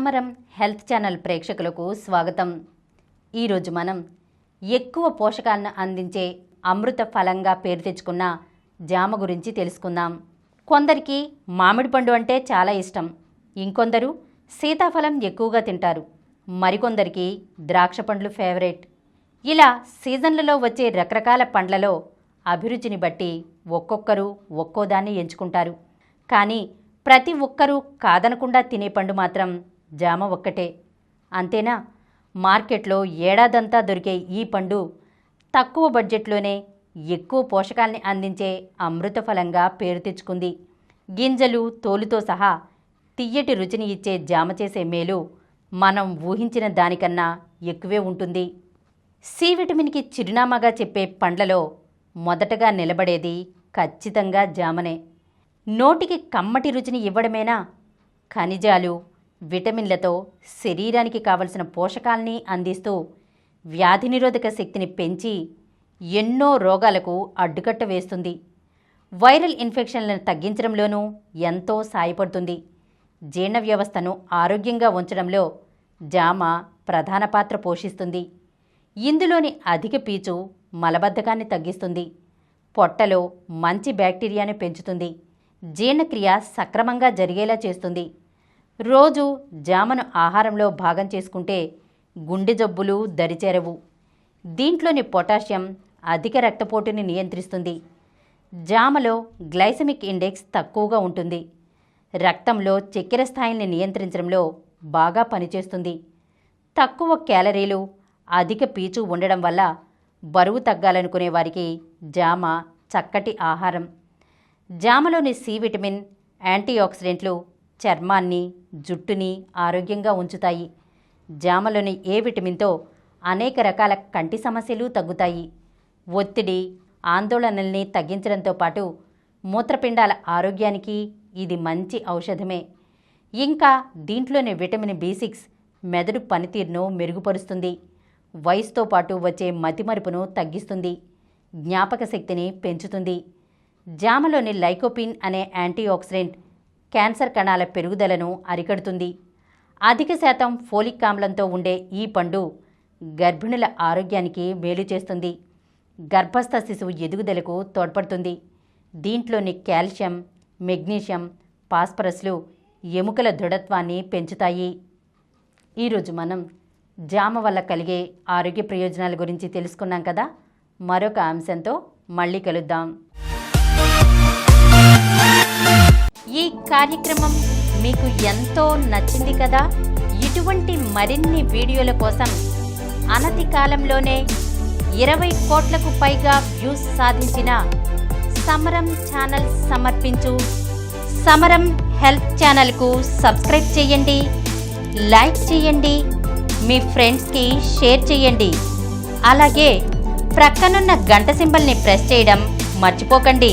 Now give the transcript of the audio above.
సమరం health channel ప్రేక్షకులకు స్వాగతం. ఈరోజు మనం ఎక్కువ పోషకాలను అందించే అమృత ఫలంగా పేరు తెచ్చుకున్న జామ గురించి తెలుసుకుందాం. కొందరికి మామిడి పండు అంటే చాలా ఇష్టం, ఇంకొందరు సీతాఫలం ఎక్కువగా తింటారు, మరికొందరికి ద్రాక్ష పండ్లు ఫేవరెట్. ఇలా సీజన్లలో వచ్చే రకరకాల పండ్లలో అభిరుచిని బట్టి ఒక్కొక్కరు ఒక్కోదాన్ని ఎంచుకుంటారు. కానీ ప్రతి ఒక్కరూ కాదనకుండా తినే పండు మాత్రం జామ ఒక్కటే. అంతేనా? మార్కెట్లో ఏడాదంతా దొరికే ఈ పండు తక్కువ బడ్జెట్లోనే ఎక్కువ పోషకాల్ని అందించే అమృత ఫలంగా పేరు తెచ్చుకుంది. గింజలు, తోలుతో సహా తియ్యటి రుచిని ఇచ్చే జామ చేసే మేలు మనం ఊహించిన దానికన్నా ఎక్కువే ఉంటుంది. సి విటమిన్కి చిరునామాగా చెప్పే పండ్లలో మొదటగా నిలబడేది ఖచ్చితంగా జామనే. నోటికి కమ్మటి రుచిని ఇవ్వడమేనా, ఖనిజాలు, విటమిన్లతో శరీరానికి కావలసిన పోషకాల్ని అందిస్తూ వ్యాధి నిరోధక శక్తిని పెంచి ఎన్నో రోగాలకు అడ్డుకట్ట వేస్తుంది. వైరల్ ఇన్ఫెక్షన్లను తగ్గించడంలోనూ ఎంతో సాయపడుతుంది. జీర్ణ వ్యవస్థను ఆరోగ్యంగా ఉంచడంలో జామ ప్రధాన పాత్ర పోషిస్తుంది. ఇందులోని అధిక పీచు మలబద్ధకాన్ని తగ్గిస్తుంది, పొట్టలో మంచి బ్యాక్టీరియాను పెంచుతుంది, జీర్ణక్రియ సక్రమంగా జరిగేలా చేస్తుంది. రోజు జామను ఆహారంలో భాగం చేసుకుంటే గుండె జబ్బులు దరిచేరవు. దీంట్లోని పొటాషియం అధిక రక్తపోటుని నియంత్రిస్తుంది. జామలో గ్లైసెమిక్ ఇండెక్స్ తక్కువగా ఉంటుంది. రక్తంలో చక్కెర స్థాయిని నియంత్రించడంలో బాగా పనిచేస్తుంది. తక్కువ క్యాలరీలు, అధిక పీచు ఉండడం వల్ల బరువు తగ్గాలనుకునే వారికి జామ చక్కటి ఆహారం. జామలోని సి విటమిన్, యాంటీఆక్సిడెంట్లు చర్మాన్ని, జుట్టుని ఆరోగ్యంగా ఉంచుతాయి. జామలోని ఏ విటమిన్తో అనేక రకాల కంటి సమస్యలు తగ్గుతాయి. ఒత్తిడి, ఆందోళనల్ని తగ్గించడంతో పాటు మూత్రపిండాల ఆరోగ్యానికి ఇది మంచి ఔషధమే. ఇంకా దీంట్లోని విటమిన్ B6 మెదడు పనితీరును మెరుగుపరుస్తుంది. వయసుతో పాటు వచ్చే మతిమరుపును తగ్గిస్తుంది, జ్ఞాపక శక్తిని పెంచుతుంది. జామలోని లైకోపిన్ అనే యాంటీఆక్సిడెంట్ క్యాన్సర్ కణాల పెరుగుదలను అరికడుతుంది. అధిక శాతం ఫోలిక్ ఆమ్లంతో ఉండే ఈ పండు గర్భిణుల ఆరోగ్యానికి మేలు చేస్తుంది. గర్భస్థ శిశువు ఎదుగుదలకు తోడ్పడుతుంది. దీంట్లోని కాల్షియం, మెగ్నీషియం, ఫాస్ఫరస్లు ఎముకల దృఢత్వాన్ని పెంచుతాయి. ఈరోజు మనం జామ వల్ల కలిగే ఆరోగ్య ప్రయోజనాల గురించి తెలుసుకున్నాం కదా. మరొక అంశంతో మళ్ళీ కలుద్దాం. ఈ కార్యక్రమం మీకు ఎంతో నచ్చింది కదా. ఇటువంటి మరిన్ని వీడియోల కోసం అనతి కాలంలోనే 20 కోట్లకు పైగా వ్యూస్ సాధించిన సమరం ఛానల్ సమర్పించు సమరం హెల్త్ ఛానల్కు సబ్స్క్రైబ్ చేయండి, లైక్ చేయండి, మీ ఫ్రెండ్స్కి షేర్ చేయండి. అలాగే ప్రక్కనున్న గంట సింబల్ని ప్రెస్ చేయడం మర్చిపోకండి.